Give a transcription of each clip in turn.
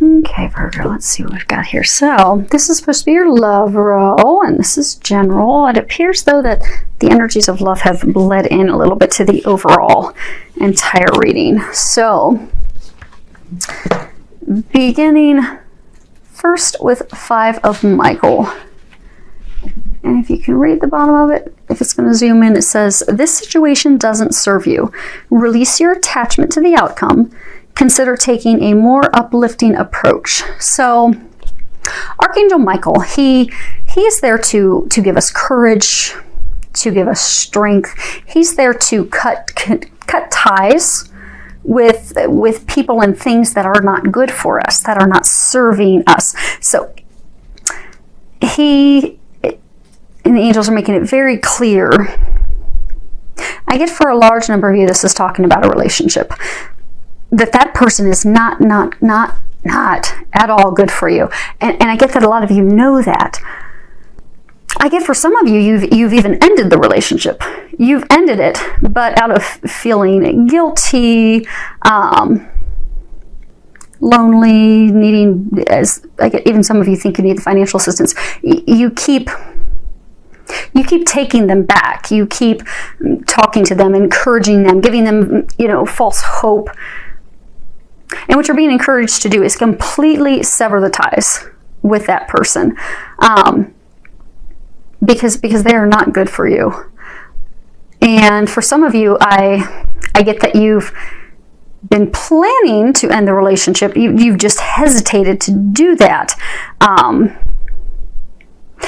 Okay, Virgo, let's see what we've got here. So this is supposed to be your love row, and this is general. It appears, though, that the energies of love have bled in a little bit to the overall entire reading. So beginning first with 5 of Michael. And if you can read the bottom of it, if it's going to zoom in, it says, this situation doesn't serve you. Release your attachment to the outcome. Consider taking a more uplifting approach. So Archangel Michael, he is there to give us courage, to give us strength. He's there to cut ties with people and things that are not good for us, that are not serving us. So he and the angels are making it very clear. I get for a large number of you, this is talking about a relationship, that person is not at all good for you. And I get that a lot of you know that. I get for some of you, you've even ended the relationship. You've ended it, but out of feeling guilty, lonely, needing, as I get, even some of you think you need the financial assistance. You keep taking them back. You keep talking to them, encouraging them, giving them, false hope. And what you're being encouraged to do is completely sever the ties with that person, because they are not good for you. And for some of you, I get that you've been planning to end the relationship. You've just hesitated to do that.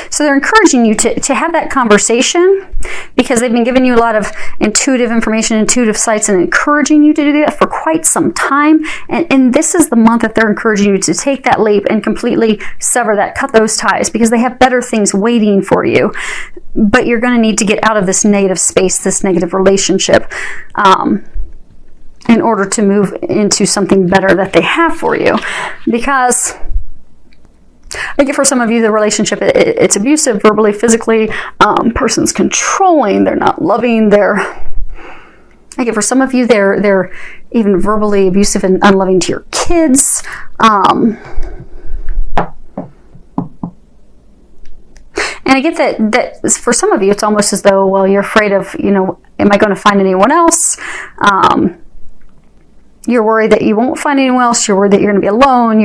So they're encouraging you to have that conversation, because they've been giving you a lot of intuitive information, intuitive sights, and encouraging you to do that for quite some time. And this is the month that they're encouraging you to take that leap and completely sever that, cut those ties, because they have better things waiting for you. But you're going to need to get out of this negative space, this negative relationship, in order to move into something better that they have for you. Because I get for some of you, the relationship, it's abusive, verbally, physically. Person's controlling. They're not loving. I get for some of you, they're even verbally abusive and unloving to your kids. And I get that for some of you, it's almost as though, well, you're afraid of, am I going to find anyone else? You're worried that you won't find anyone else. You're worried that you're going to be alone.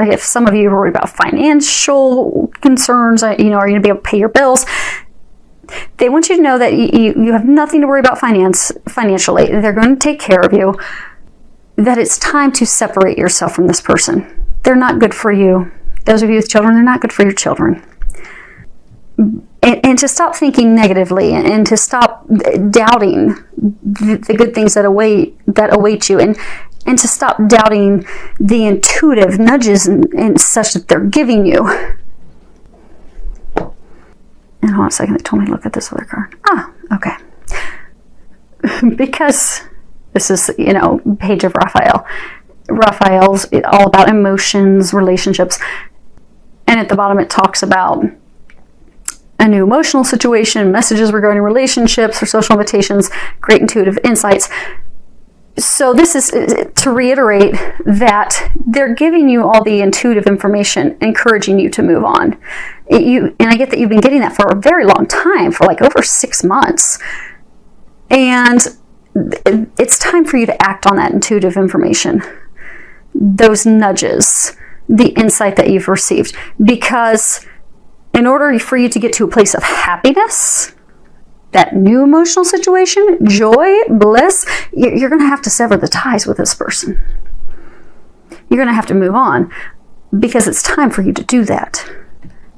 If some of you are worried about financial concerns, are you going to be able to pay your bills? They want you to know that you have nothing to worry about financially. They're going to take care of you. That it's time to separate yourself from this person. They're not good for you. Those of you with children, they're not good for your children. And to stop thinking negatively, and to stop doubting the good things that await you, and to stop doubting the intuitive nudges and such that they're giving you. And hold on a second, they told me to look at this other card. Okay. Because this is, page of Raphael. Raphael's all about emotions, relationships. And at the bottom it talks about a new emotional situation, messages regarding relationships or social invitations, great intuitive insights. So this is to reiterate that they're giving you all the intuitive information, encouraging you to move on. And I get that you've been getting that for a very long time, for like over 6 months. And it's time for you to act on that intuitive information, those nudges, the insight that you've received. Because in order for you to get to a place of happiness, that new emotional situation, joy, bliss, you're going to have to sever the ties with this person. You're going to have to move on, because it's time for you to do that.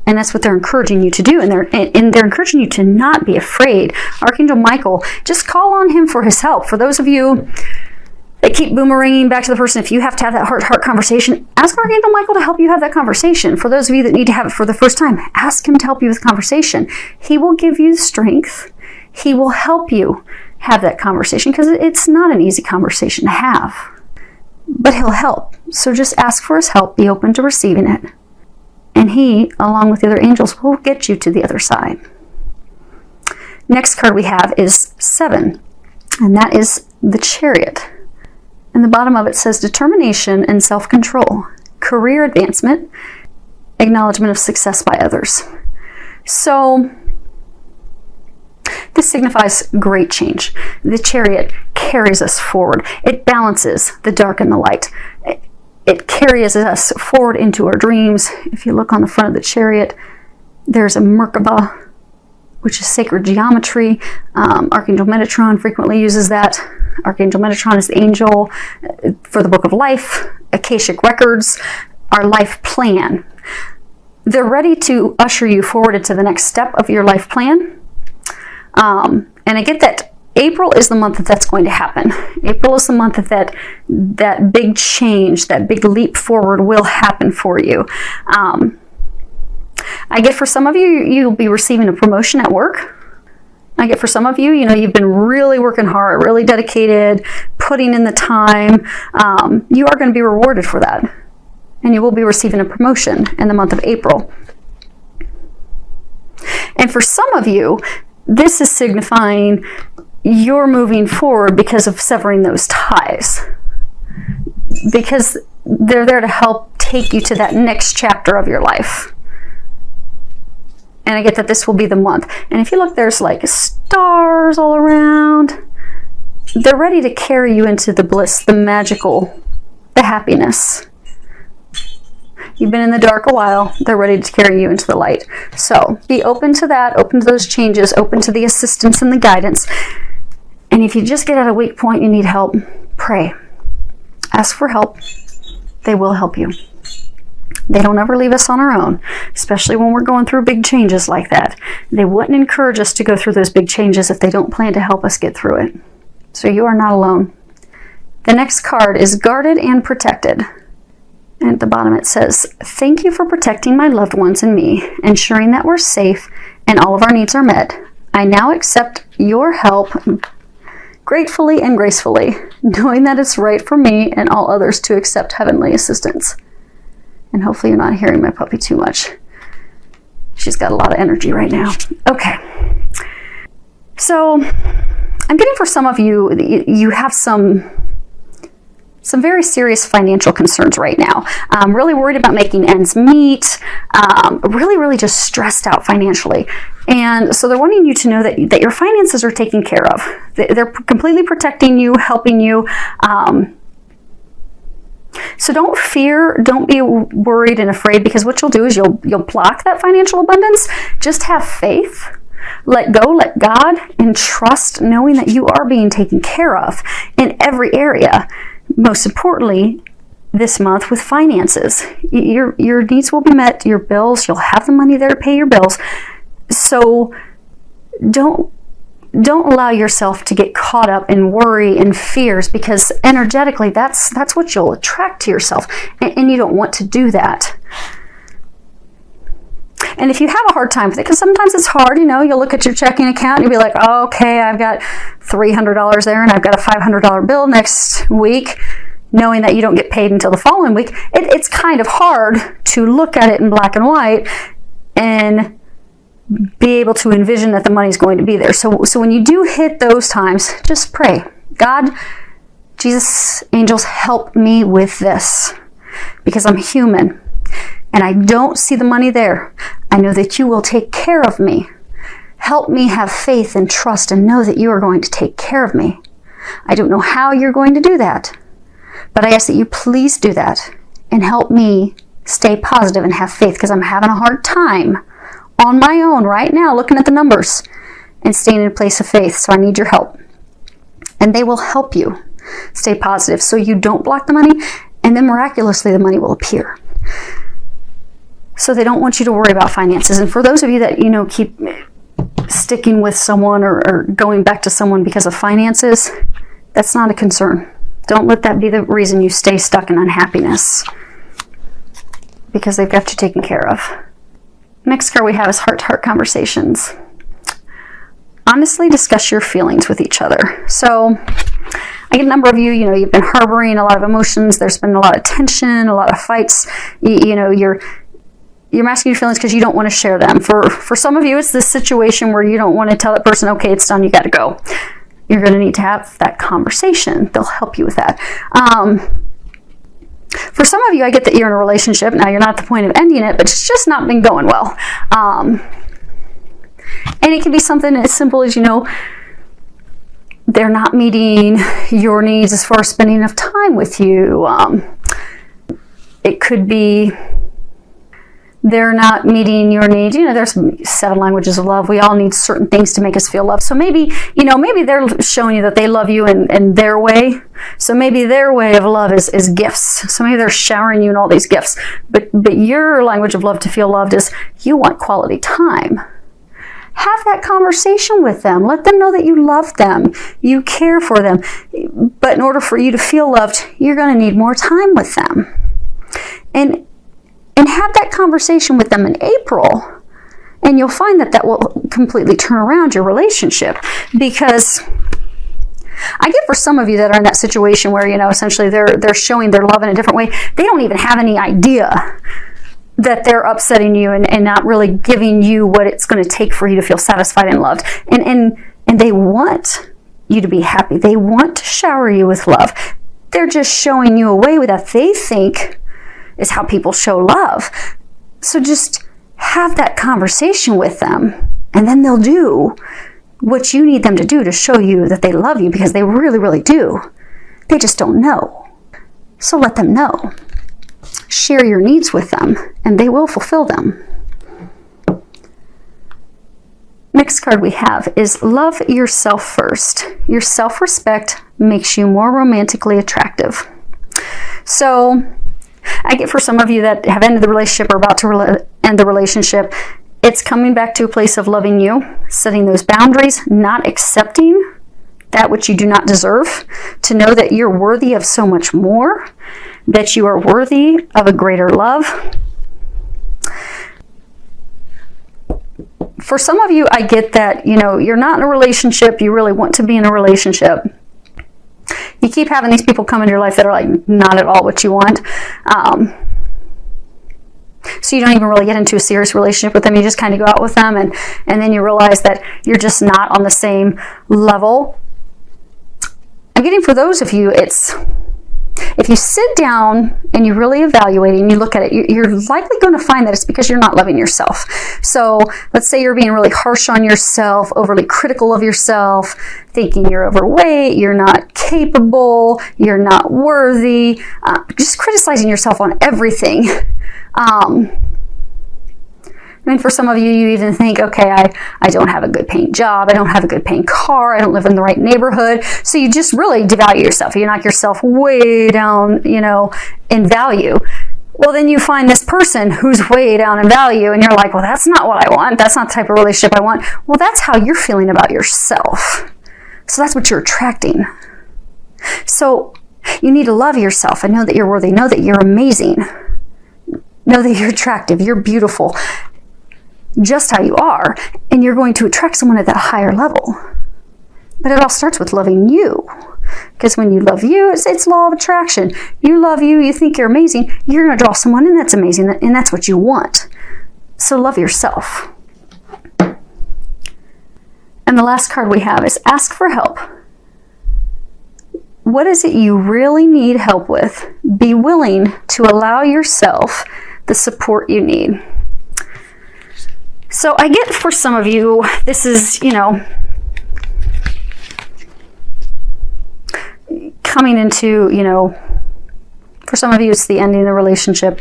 And that's what they're encouraging you to do. And they're encouraging you to not be afraid. Archangel Michael, just call on him for his help. For those of you that keep boomeranging back to the person, if you have to have that heart-to-heart conversation, ask Archangel Michael to help you have that conversation. For those of you that need to have it for the first time, ask him to help you with the conversation. He will give you strength. He will help you have that conversation, because it's not an easy conversation to have. But he'll help. So just ask for his help. Be open to receiving it. And he, along with the other angels, will get you to the other side. Next card we have is 7. And that is the Chariot. And the bottom of it says determination and self-control, career advancement, acknowledgement of success by others. So this signifies great change. The Chariot carries us forward. It balances the dark and the light. It carries us forward into our dreams. If you look on the front of the Chariot, there's a Merkaba, which is sacred geometry. Archangel Metatron frequently uses that. Archangel Metatron is the angel for the Book of Life, Akashic Records, our life plan. They're ready to usher you forward into the next step of your life plan. And I get that April is the month that's going to happen. April is the month that big change, that big leap forward will happen for you. I get for some of you, you'll be receiving a promotion at work. I get for some of you, you've been really working hard, really dedicated, putting in the time. You are going to be rewarded for that. And you will be receiving a promotion in the month of April. And for some of you, this is signifying you're moving forward because of severing those ties. Because they're there to help take you to that next chapter of your life. And I get that this will be the month. And if you look, there's like stars all around. They're ready to carry you into the bliss, the magical, the happiness. You've been in the dark a while. They're ready to carry you into the light. So be open to that, open to those changes, open to the assistance and the guidance. And if you just get at a weak point, you need help, pray. Ask for help. They will help you. They don't ever leave us on our own, especially when we're going through big changes like that. They wouldn't encourage us to go through those big changes if they don't plan to help us get through it. So you are not alone. The next card is Guarded and Protected. And at the bottom it says, "Thank you for protecting my loved ones and me, ensuring that we're safe and all of our needs are met. I now accept your help gratefully and gracefully, knowing that it's right for me and all others to accept heavenly assistance." And hopefully you're not hearing my puppy too much. She's got a lot of energy right now. Okay. So I'm getting for some of you, you have some very serious financial concerns right now. Really worried about making ends meet. Really just stressed out financially. And so they're wanting you to know that your finances are taken care of. They're completely protecting you, helping you. So don't fear, don't be worried and afraid, because what you'll do is you'll block that financial abundance. Just have faith. Let go, let God, and trust, knowing that you are being taken care of in every area. Most importantly, this month with finances. Your needs will be met, your bills, you'll have the money there to pay your bills. So don't allow yourself to get caught up in worry and fears, because energetically that's what you'll attract to yourself, and you don't want to do that. And if you have a hard time with it, because sometimes it's hard, you'll look at your checking account and you'll be like, oh, okay, I've got $300 there and I've got a $500 bill next week, knowing that you don't get paid until the following week. It's kind of hard to look at it in black and white and be able to envision that the money's going to be there. So when you do hit those times, just pray. God, Jesus, angels, help me with this, because I'm human and I don't see the money there. I know that you will take care of me. Help me have faith and trust and know that you are going to take care of me. I don't know how you're going to do that, but I ask that you please do that and help me stay positive and have faith, because I'm having a hard time on my own right now looking at the numbers and staying in a place of faith. So I need your help. And they will help you stay positive so you don't block the money, and then miraculously the money will appear. So they don't want you to worry about finances. And for those of you that, keep sticking with someone or going back to someone because of finances, that's not a concern. Don't let that be the reason you stay stuck in unhappiness, because they've got you taken care of. Next card we have is Heart-to-Heart Conversations. Honestly discuss your feelings with each other. So I get a number of you, you've been harboring a lot of emotions. There's been a lot of tension, a lot of fights. You're masking your feelings because you don't want to share them. For some of you, it's this situation where you don't want to tell that person, okay, it's done, you got to go. You're going to need to have that conversation. They'll help you with that. For some of you, I get that you're in a relationship. Now, you're not at the point of ending it, but it's just not been going well. And it can be something as simple as, they're not meeting your needs as far as spending enough time with you. It could be they're not meeting your needs. There's 7 languages of love. We all need certain things to make us feel loved. So maybe they're showing you that they love you in their way. So maybe their way of love is gifts. So maybe they're showering you in all these gifts. But your language of love to feel loved is you want quality time. Have that conversation with them. Let them know that you love them. You care for them. But in order for you to feel loved, you're going to need more time with them. And have that conversation with them in April, and you'll find that will completely turn around your relationship. Because I get for some of you that are in that situation where, essentially they're showing their love in a different way. They don't even have any idea that they're upsetting you and not really giving you what it's going to take for you to feel satisfied and loved. And they want you to be happy. They want to shower you with love. They're just showing you a way that they think is how people show love. So just have that conversation with them, and then they'll do what you need them to do to show you that they love you, because they really, really do. They just don't know. So let them know. Share your needs with them, and they will fulfill them. Next card we have is love yourself first. Your self-respect makes you more romantically attractive. So I get for some of you that have ended the relationship or about to end the relationship, it's coming back to a place of loving you, setting those boundaries, not accepting that which you do not deserve, to know that you're worthy of so much more, that you are worthy of a greater love. For some of you, I get that, you're not in a relationship, you really want to be in a relationship. You keep having these people come into your life that are like not at all what you want. So you don't even really get into a serious relationship with them. You just kind of go out with them, and then you realize that you're just not on the same level. I'm getting for those of you, it's if you sit down and you really evaluate it and you look at it, you're likely going to find that it's because you're not loving yourself. So let's say you're being really harsh on yourself, overly critical of yourself, thinking you're overweight, you're not capable, you're not worthy, just criticizing yourself on everything. For some of you, you even think, okay, I don't have a good paying job, I don't have a good paying car, I don't live in the right neighborhood. So you just really devalue yourself. You knock yourself way down, in value. Well, then you find this person who's way down in value, and you're like, well, that's not what I want. That's not the type of relationship I want. Well, that's how you're feeling about yourself. So that's what you're attracting. So you need to love yourself and know that you're worthy. Know that you're amazing. Know that you're attractive. You're beautiful. Just how you are, and you're going to attract someone at that higher level. But it all starts with loving you, because when you love you, it's law of attraction. You love you, you think you're amazing, you're going to draw someone in that's amazing, and that's what you want. So love yourself. And the last card we have is ask for help. What is it you really need help with? Be willing to allow yourself the support you need. So I get for some of you, this is, coming into, for some of you, it's the ending of the relationship.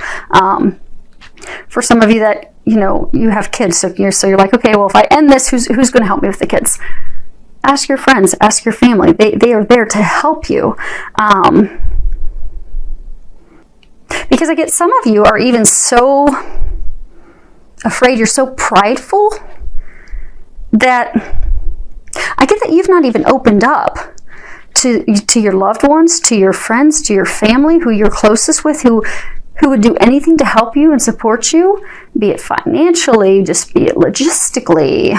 For some of you that, you have kids, so you're like, okay, well, if I end this, who's going to help me with the kids? Ask your friends, ask your family. They are there to help you. Because I get some of you are even so afraid, you're so prideful, that I get that you've not even opened up to your loved ones, to your friends, to your family, who you're closest with, who would do anything to help you and support you, be it financially, just be it logistically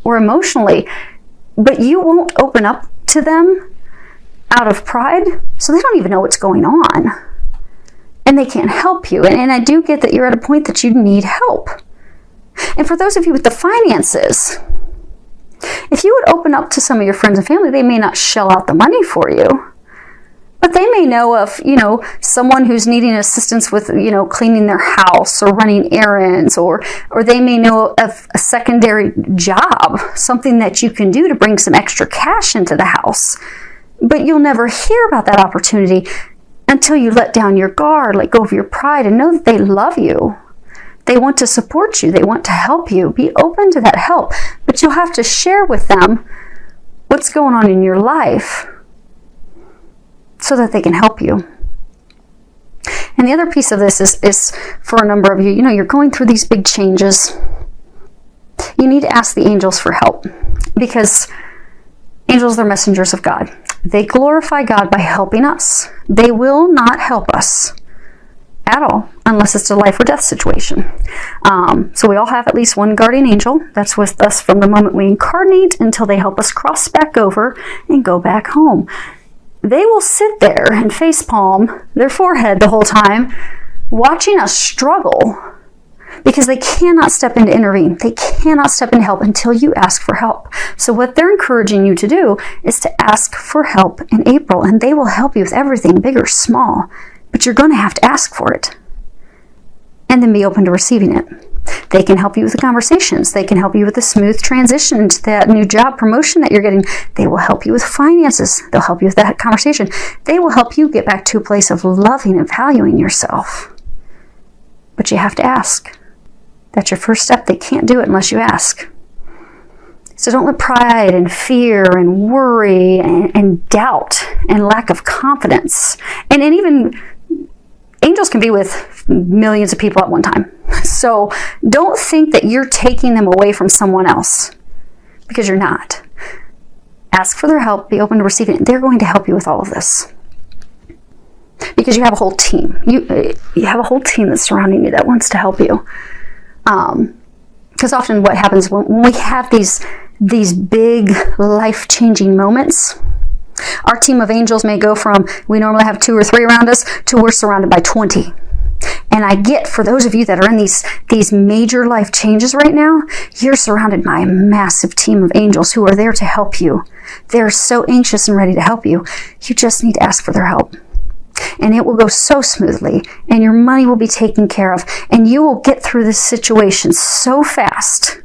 or emotionally, but you won't open up to them out of pride, so they don't even know what's going on, and they can't help you. And I do get that you're at a point that you need help. And for those of you with the finances, if you would open up to some of your friends and family, they may not shell out the money for you, But they may know of, someone who's needing assistance with, cleaning their house or running errands, or they may know of a secondary job, something that you can do to bring some extra cash into the house. But you'll never hear about that opportunity until you let down your guard, let go of your pride, and know that they love you. They want to support you. They want to help you. Be open to that help. But you'll have to share with them what's going on in your life so that they can help you. And the other piece of this is for a number of you, you're going through these big changes. You need to ask the angels for help, because angels are messengers of God. They glorify God by helping us. They will not help us at all unless it's a life or death situation. So we all have at least one guardian angel that's with us from the moment we incarnate until they help us cross back over and go back home. They will sit there and facepalm their forehead the whole time, watching us struggle, because they cannot step in to intervene. They cannot step in to help until you ask for help. So what they're encouraging you to do is to ask for help in April, and they will help you with everything, big or small. But you're going to have to ask for it, and then be open to receiving it. They can help you with the conversations. They can help you with the smooth transition to that new job promotion that you're getting. They will help you with finances. They'll help you with that conversation. They will help you get back to a place of loving and valuing yourself. But you have to ask. That's your first step. They can't do it unless you ask. So don't let pride and fear and worry and doubt and lack of confidence, and even angels can be with millions of people at one time. So don't think that you're taking them away from someone else, because you're not. Ask for their help. Be open to receiving it. They're going to help you with all of this, because you have a whole team. You have a whole team that's surrounding you that wants to help you. Because often what happens when we have these big life-changing moments, our team of angels may go from, we normally have 2 or 3 around us, to we're surrounded by 20. And I get, for those of you that are in these major life changes right now, you're surrounded by a massive team of angels who are there to help you. They're so anxious and ready to help you. You just need to ask for their help. And it will go so smoothly, and your money will be taken care of, and you will get through this situation so fast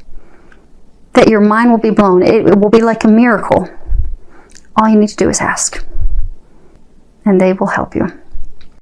that your mind will be blown. It will be like a miracle. All you need to do is ask, and they will help you.